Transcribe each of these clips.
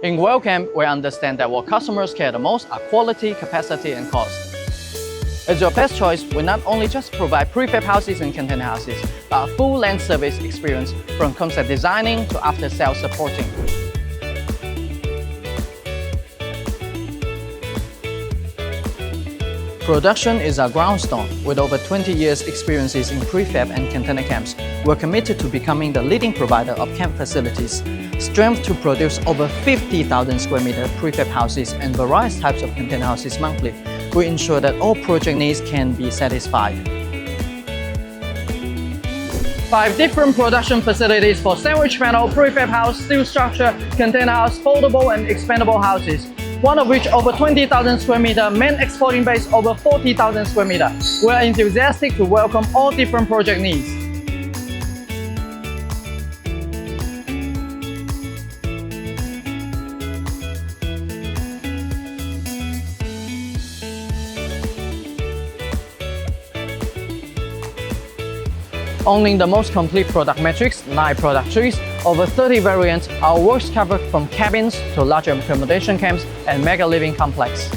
In Wellcamp, we understand that what customers care the most are quality, capacity, and cost. As your best choice, we not only just provide prefab houses and container houses, but a full land service experience from concept designing to after-sales supporting. Production is our groundstone. With over 20 years experiences in prefab and container camps, we're committed to becoming the leading provider of camp facilities. Strength to produce over 50,000 square meter prefab houses and various types of container houses monthly. We ensure that all project needs can be satisfied. 5 different production facilities for sandwich panel, prefab house, steel structure, container house, foldable and expandable houses. One of which over 20,000 square meter, main exporting base over 40,000 square meter. We are enthusiastic to welcome all different project needs. Owning the most complete product matrix, 9 product trees, over 30 variants, our works cover from cabins to larger accommodation camps and mega living complex.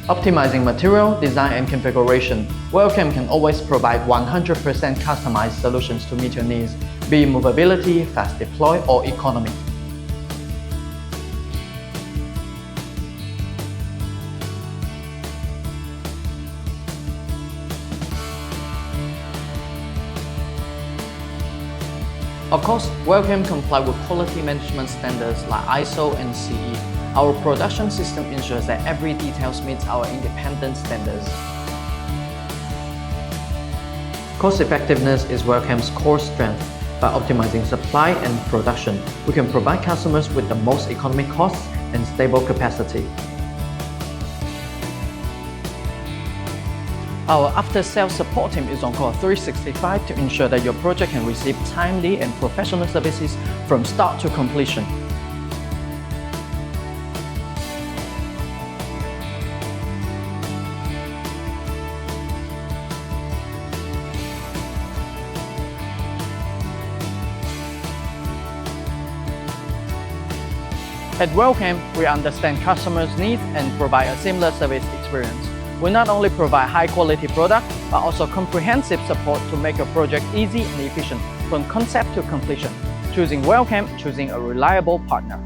Optimizing material, design and configuration, Wellcamp can always provide 100% customized solutions to meet your needs, be it movability, fast deploy or economy. Of course, Wellcamp complies with quality management standards like ISO and CE. Our production system ensures that every detail meets our independent standards. Cost effectiveness is Wellcamp's core strength. By optimizing supply and production, we can provide customers with the most economic costs and stable capacity. Our after-sales support team is on call 365 to ensure that your project can receive timely and professional services from start to completion. At Wellcamp, we understand customers' needs and provide a seamless service experience. We not only provide high-quality product, but also comprehensive support to make your project easy and efficient from concept to completion. Choosing Wellcamp, choosing a reliable partner.